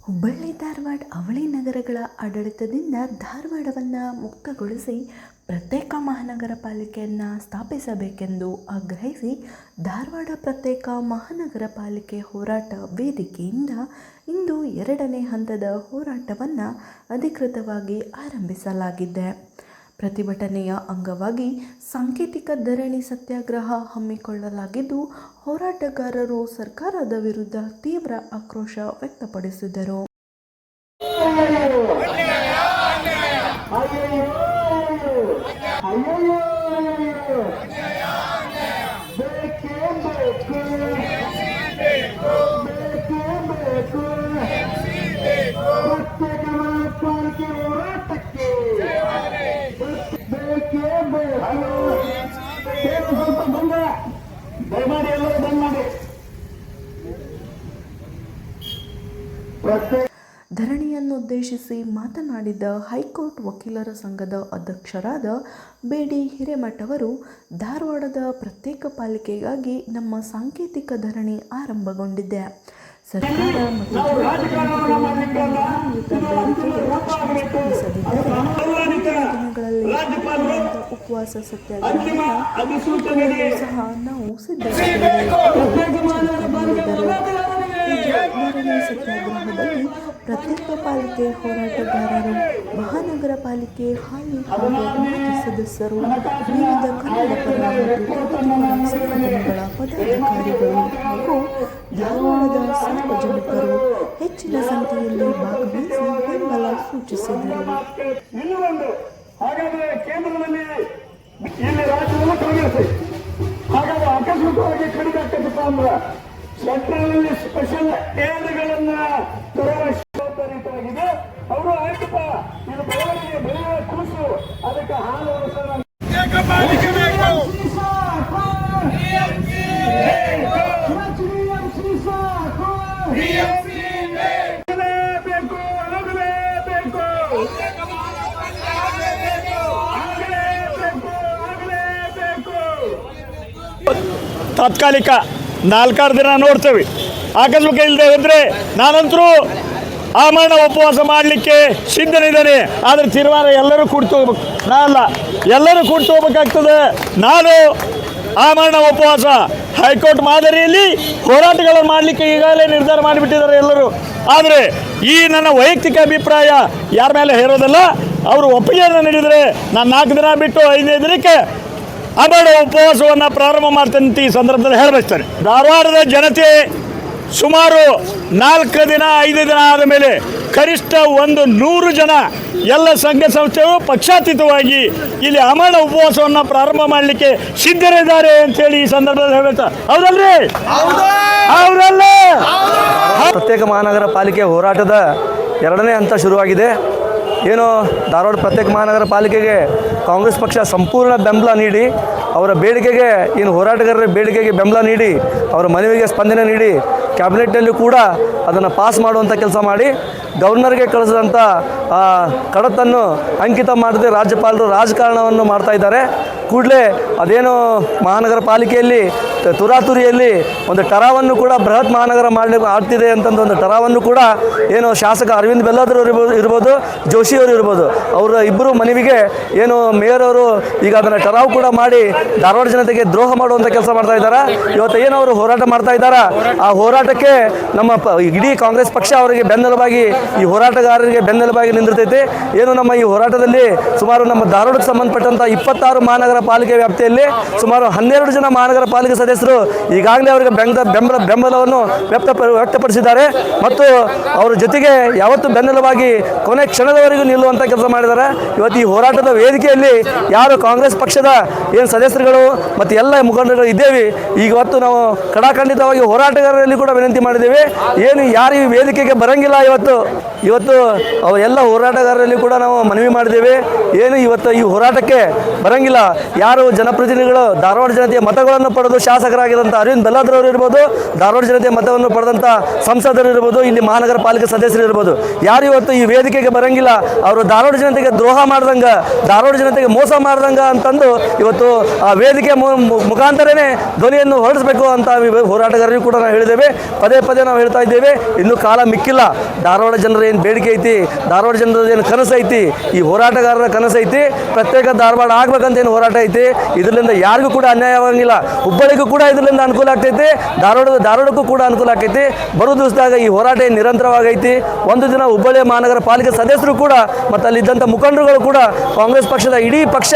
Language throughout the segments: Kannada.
ಹುಬ್ಬಳ್ಳಿ ಧಾರವಾಡ ಅವಳಿ ನಗರಗಳ ಆಡಳಿತದಿಂದ ಧಾರವಾಡವನ್ನು ಮುಕ್ತಗೊಳಿಸಿ ಪ್ರತ್ಯೇಕ ಮಹಾನಗರ ಪಾಲಿಕೆಯನ್ನು ಸ್ಥಾಪಿಸಬೇಕೆಂದು ಆಗ್ರಹಿಸಿ ಧಾರವಾಡ ಪ್ರತ್ಯೇಕ ಮಹಾನಗರ ಪಾಲಿಕೆ ಹೋರಾಟ ವೇದಿಕೆಯಿಂದ ಇಂದು 2ನೇ ಹಂತದ ಹೋರಾಟವನ್ನು ಅಧಿಕೃತವಾಗಿ ಆರಂಭಿಸಲಾಗಿದೆ. ಪ್ರತಿಭಟನೆಯ ಅಂಗವಾಗಿ ಸಾಂಕೇತಿಕ ಧರಣಿ ಸತ್ಯಾಗ್ರಹ ಹಮ್ಮಿಕೊಳ್ಳಲಾಗಿದ್ದು, ಹೋರಾಟಗಾರರು ಸರ್ಕಾರದ ವಿರುದ್ಧ ತೀವ್ರ ಆಕ್ರೋಶ ವ್ಯಕ್ತಪಡಿಸಿದರು. ಧರಣಿಯನ್ನುದ್ದೇಶಿಸಿ ಮಾತನಾಡಿದ ಹೈಕೋರ್ಟ್ ವಕೀಲರ ಸಂಘದ ಅಧ್ಯಕ್ಷರಾದ ಬೇಡಿ ಹಿರೇಮಠ ಅವರು, ಧಾರವಾಡದ ಪ್ರತ್ಯೇಕ ಪಾಲಿಕೆಗಾಗಿ ನಮ್ಮ ಸಾಂಕೇತಿಕ ಧರಣಿ ಆರಂಭಗೊಂಡಿದೆ. ಸರ್ಕಾರ ಮತ್ತು ದಿನಗಳಲ್ಲಿ ಉಪವಾಸ ಸತ್ಯಾಗ್ರಹ ಸಹ ನಾವು ಸಿದ್ಧರಿದ್ದೇವೆ. ಸತ್ಯಾಗ್ರಹದಲ್ಲಿ ಪ್ರತ್ಯೇಕ ಪಾಲಿಕೆ ಹೋರಾಟಗಾರರು, ಮಹಾನಗರ ಪಾಲಿಕೆ ಹಾಲಿ ಹಾಗೂ ಮಾಜಿ ಸದಸ್ಯರು, ವಿವಿಧ ಕನ್ನಡ ಪರ ಮತ್ತು ಸಂಘಟನೆಗಳ ಪದಾಧಿಕಾರಿಗಳು ಹಾಗೂ ಧಾರವಾಡದ ಸಾರ್ವಜನಿಕರು ಹೆಚ್ಚಿನ ಸಂಖ್ಯೆಯಲ್ಲಿ ಭಾಗವಹಿಸಿ ಬೆಂಬಲ ಸೂಚಿಸಿದರು. ಸೆಂಟ್ರಲ್ನಲ್ಲಿ ಸ್ಪೆಷಲ್ ಏಡ್ಗಳನ್ನ ತರುವ ಜವಾಬ್ದಾರಿಯಾಗಿದೆ. ಅವರು ಆಯ್ತಪ್ಪ, ಇದು ಬೆಳವಣಿಗೆ ಬೆಳೆಯುವ ಕೂಸು, ಅದಕ್ಕೆ ಹಾಲು ತಾತ್ಕಾಲಿಕ 4-6 ದಿನ ನೋಡ್ತೇವೆ. ಆಕಸ್ಮಿಕ ಇಲ್ಲದೆ ಇದ್ದರೆ ನಾನಂತರೂ ಆಮರಣ ಉಪವಾಸ ಮಾಡಲಿಕ್ಕೆ ಸಿದ್ಧನಿದ್ದೇನೆ. ಆದರೆ ತೀರ್ಮಾನ ಎಲ್ಲರೂ ಕೂಡ್ತು ಹೋಗ್ಬೇಕು, ನಾನಲ್ಲ, ಎಲ್ಲರೂ ಕೂಡ್ತು ಹೋಗ್ಬೇಕಾಗ್ತದೆ. ನಾನು ಆಮರಣ ಉಪವಾಸ ಹೈಕೋರ್ಟ್ ಮಾದರಿಯಲ್ಲಿ ಹೋರಾಟಗಳನ್ನು ಮಾಡಲಿಕ್ಕೆ ಈಗಾಗಲೇ ನಿರ್ಧಾರ ಮಾಡಿಬಿಟ್ಟಿದ್ದಾರೆ ಎಲ್ಲರೂ. ಆದರೆ ಈ ನನ್ನ ವೈಯಕ್ತಿಕ ಅಭಿಪ್ರಾಯ ಯಾರ ಮೇಲೆ ಹೇರೋದಲ್ಲ. ಅವರು ಒಪ್ಪಿಗೆಯನ್ನು ನೀಡಿದರೆ ನಾನು 4 ದಿನ ಬಿಟ್ಟು 5ನೇ ದಿನಕ್ಕೆ ಆಮರಣ ಉಪವಾಸವನ್ನು ಪ್ರಾರಂಭ ಮಾಡ್ತೇನೆ ಅಂತ ಈ ಸಂದರ್ಭದಲ್ಲಿ ಹೇಳಬಯಸ್ತಾರೆ. ಧಾರವಾಡದ ಜನತೆ ಸುಮಾರು 4 ದಿನ 5 ದಿನ ಆದ ಮೇಲೆ ಕನಿಷ್ಠ 100 ಜನ ಎಲ್ಲ ಸಂಘ ಸಂಸ್ಥೆಗಳು ಪಕ್ಷಾತೀತವಾಗಿ ಇಲ್ಲಿ ಆಮರಣ ಉಪವಾಸವನ್ನು ಪ್ರಾರಂಭ ಮಾಡಲಿಕ್ಕೆ ಸಿದ್ಧರಿದ್ದಾರೆ ಅಂತೇಳಿ ಈ ಸಂದರ್ಭದಲ್ಲಿ ಹೇಳ್ತಾರೆ. ಹೌದಲ್ರಿ? ಹೌದಲ್ಲ? ಪ್ರತ್ಯೇಕ ಮಹಾನಗರ ಪಾಲಿಕೆ ಹೋರಾಟದ 2ನೇ ಹಂತ ಶುರುವಾಗಿದೆ. ಏನು ಧಾರವಾಡ ಪ್ರತ್ಯೇಕ ಮಹಾನಗರ ಪಾಲಿಕೆಗೆ ಕಾಂಗ್ರೆಸ್ ಪಕ್ಷ ಸಂಪೂರ್ಣ ಬೆಂಬಲ ನೀಡಿ, ಅವರ ಬೇಡಿಕೆಗೆ, ಏನು ಹೋರಾಟಗಾರರ ಬೇಡಿಕೆಗೆ ಬೆಂಬಲ ನೀಡಿ, ಅವರ ಮನವಿಗೆ ಸ್ಪಂದನೆ ನೀಡಿ, ಕ್ಯಾಬಿನೆಟ್ನಲ್ಲಿ ಕೂಡ ಅದನ್ನು ಪಾಸ್ ಮಾಡುವಂಥ ಕೆಲಸ ಮಾಡಿ ಗವರ್ನರ್ಗೆ ಕಳಿಸಿದಂಥ ಕಡತನ್ನು ಅಂಕಿತ ಮಾಡದೆ ರಾಜ್ಯಪಾಲರು ರಾಜಕಾರಣವನ್ನು ಮಾಡ್ತಾ ಇದ್ದಾರೆ. ಕೂಡಲೇ ಅದೇನು ಮಹಾನಗರ ಪಾಲಿಕೆಯಲ್ಲಿ ತುರಾತುರಿಯಲ್ಲಿ ಒಂದು ಟರಾವನ್ನು ಕೂಡ ಬೃಹತ್ ಮಹಾನಗರ ಮಾಡಲಿಕ್ಕೆ ಆಗ್ತಿದೆ ಅಂತಂದು ಒಂದು ಟರಾವನ್ನು ಕೂಡ ಏನು ಶಾಸಕ ಅರವಿಂದ್ ಬೆಲ್ಲದ್ರು ಇರ್ಬೋದು, ಜೋಶಿಯವರು ಇರ್ಬೋದು, ಅವರ ಇಬ್ಬರು ಮನವಿಗೆ ಏನು ಮೇಯರ್ ಅವರು ಈಗ ಅದನ್ನು ಟರಾವ್ ಕೂಡ ಮಾಡಿ ಧಾರವಾಡ ಜನತೆಗೆ ದ್ರೋಹ ಮಾಡುವಂಥ ಕೆಲಸ ಮಾಡ್ತಾ ಇದ್ದಾರೆ. ಇವತ್ತು ಏನು ಅವರು ಹೋರಾಟ ಮಾಡ್ತಾ ಇದ್ದಾರೆ, ಆ ಹೋರಾಟಕ್ಕೆ ನಮ್ಮ ಇಡೀ ಕಾಂಗ್ರೆಸ್ ಪಕ್ಷ ಅವರಿಗೆ ಬೆನ್ನೆಲುಬಾಗಿ, ಈ ಹೋರಾಟಗಾರರಿಗೆ ಬೆನ್ನೆಲುಬಾಗಿ ನಿಂದಿರ್ತೈತೆ. ಏನು ನಮ್ಮ ಈ ಹೋರಾಟದಲ್ಲಿ ಸುಮಾರು ನಮ್ಮ ಧಾರವಾಡಕ್ಕೆ ಸಂಬಂಧಪಟ್ಟಂಥ 26 ಮಹಾನಗರ ಪಾಲಿಕೆ ವ್ಯಾಪ್ತಿಯಲ್ಲಿ ಸುಮಾರು 12 ಜನ ಮಹಾನಗರ ಪಾಲಿಕೆ ಸದಸ್ಯರು ಈಗಾಗಲೇ ಅವರಿಗೆ ಬೆಂಬಲವನ್ನು ವ್ಯಕ್ತಪಡಿಸಿದ್ದಾರೆ ಮತ್ತು ಅವರ ಜೊತೆಗೆ ಯಾವತ್ತೂ ಬೆನ್ನೆಲುಬಾಗಿ ಕೊನೆ ಕ್ಷಣದವರೆಗೂ ನಿಲ್ಲುವಂಥ ಕೆಲಸ ಮಾಡಿದ್ದಾರೆ. ಇವತ್ತು ಈ ಹೋರಾಟದ ವೇದಿಕೆಯಲ್ಲಿ ಯಾರು ಕಾಂಗ್ರೆಸ್ ಪಕ್ಷದ ಏನು ಸದಸ್ಯರುಗಳು ಮತ್ತು ಎಲ್ಲ ಮುಖಂಡರು ಇದ್ದೇವೆ, ಇವತ್ತು ನಾವು ಕಡಾಖಂಡಿತವಾಗಿ ಹೋರಾಟಗಾರರಲ್ಲಿ ಕೂಡ ವಿನಂತಿ ಮಾಡಿದ್ದೇವೆ. ಏನು ಯಾರು ಈ ವೇದಿಕೆಗೆ ಬರಂಗಿಲ್ಲ, ಇವತ್ತು ಎಲ್ಲ ಹೋರಾಟಗಾರರಲ್ಲಿ ಕೂಡ ನಾವು ಮನವಿ ಮಾಡಿದ್ದೇವೆ. ಏನು ಇವತ್ತು ಈ ಹೋರಾಟಕ್ಕೆ ಬರಂಗಿಲ್ಲ, ಯಾರು ಜನಪ್ರತಿನಿಧಿಗಳು ಧಾರವಾಡ ಜನತೆಯ ಮತಗಳನ್ನು ಪಡೆದು ಶಾಸಕರಾಗಿದ್ದಂಥ ಅರವಿಂದ್ ಬೆಲ್ಲಾದ್ರವರು ಇರ್ಬೋದು, ಧಾರವಾಡ ಜನತೆ ಮತವನ್ನು ಪಡೆದಂಥ ಸಂಸದರು ಇರ್ಬೋದು, ಇಲ್ಲಿ ಮಹಾನಗರ ಪಾಲಿಕೆ ಸದಸ್ಯರು ಇರ್ಬೋದು, ಯಾರು ಇವತ್ತು ಈ ವೇದಿಕೆಗೆ ಬರಂಗಿಲ್ಲ, ಅವರು ಧಾರವಾಡ ಜನತೆಗೆ ದ್ರೋಹ ಮಾಡ್ದಂಗೆ, ಧಾರವಾಡ ಜನತೆಗೆ ಮೋಸ ಮಾಡ್ದಂಗೆ ಅಂತಂದು ಇವತ್ತು ಆ ವೇದಿಕೆ ಮುಖಾಂತರನೇ ಧ್ವನಿಯನ್ನು ಹೊರಡಿಸಬೇಕು ಅಂತ ಹೋರಾಟಗಾರರಿಗೂ ಕೂಡ ನಾವು ಹೇಳಿದ್ದೇವೆ. ಪದೇ ಪದೇ ನಾವು ಹೇಳ್ತಾ ಇದ್ದೇವೆ, ಇನ್ನೂ ಕಾಲ ಮಿಕ್ಕಿಲ್ಲ. ಧಾರವಾಡ ಜನರ ಏನು ಬೇಡಿಕೆ ಐತಿ, ಧಾರವಾಡ ಜನರ ಏನು ಕನಸು ಐತಿ, ಈ ಹೋರಾಟಗಾರರ ಕನಸು ಐತಿ, ಪ್ರತ್ಯೇಕ ಧಾರವಾಡ ಆಗ್ಬೇಕಂತ ಏನು ಹೋರಾಟ ಐತಿ, ಇದರಿಂದ ಯಾರಿಗೂ ಕೂಡ ಅನ್ಯಾಯವಾಗಿಲ್ಲ. ಹುಬ್ಬಳ್ಳಿಗೂ ಕೂಡ ಇದರಿಂದ ಅನುಕೂಲ ಆಗ್ತೈತಿ, ಧಾರವಾಡಕ್ಕೂ ಕೂಡ ಅನುಕೂಲ ಆಗ್ತೈತಿ. ಬರೋ ದಿವಸದಾಗ ಈ ಹೋರಾಟ ನಿರಂತರವಾಗೈತಿ. ಒಂದು ದಿನ ಹುಬ್ಬಳ್ಳಿ ಮಹಾನಗರ ಪಾಲಿಕೆ ಸದಸ್ಯರು ಕೂಡ ಮತ್ತು ಅಲ್ಲಿದ್ದಂಥ ಮುಖಂಡರುಗಳು ಕೂಡ ಕಾಂಗ್ರೆಸ್ ಪಕ್ಷದ ಇಡೀ ಪಕ್ಷ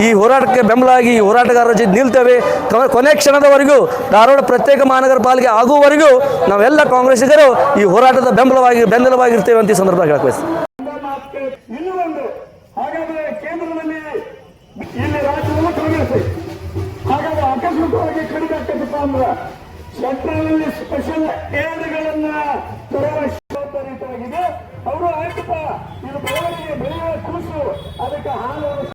ಈ ಹೋರಾಟಕ್ಕೆ ಬೆಂಬಲವಾಗಿ ಈ ಹೋರಾಟಗಾರರ ಜೊತೆ ನಿಲ್ತೇವೆ. ಕೊನೆ ಕ್ಷಣದವರೆಗೂ ಧಾರವಾಡ ಪ್ರತ್ಯೇಕ ಮಹಾನಗರ ಪಾಲಿಕೆ ಆಗುವವರೆಗೂ ನಾವೆಲ್ಲ ಕಾಂಗ್ರೆಸ್ಸಿಗರು ಈ ಹೋರಾಟದ ಬೆಂಬಲವಾಗಿರ್ತೇವೆ ಅಂತ ಈ ಸಂದರ್ಭ ಹೇಳಕ್ಕೆ ಇನ್ನೂ ಒಂದು, ಹಾಗಾದ್ರೆ ಕೇಂದ್ರದಲ್ಲಿ ಇಲ್ಲಿ ರಾಜ್ಯದಲ್ಲೂ ಕಾಂಗ್ರೆಸ್, ಹಾಗಾದ್ರೆ ಆಕಸ್ಮಿಕವಾಗಿ ಕಡಿಮೆ ಆಗ್ತದಪ್ಪ ಅಂದ್ರೆ ಸೆಂಟ್ರಲ್ ಸ್ಪೆಷಲ್ ಏಡ್ಗಳನ್ನ ತರುವ ಜವಾಬ್ದಾರಿಯಾಗಿದೆ. ಅವರು ಆಯ್ತಪ್ಪ, ಇದು ಬೆಳವಣಿಗೆ ಬೆಳೆಯುವ ಕೂಸು, ಅದಕ್ಕೆ ಹಾಲು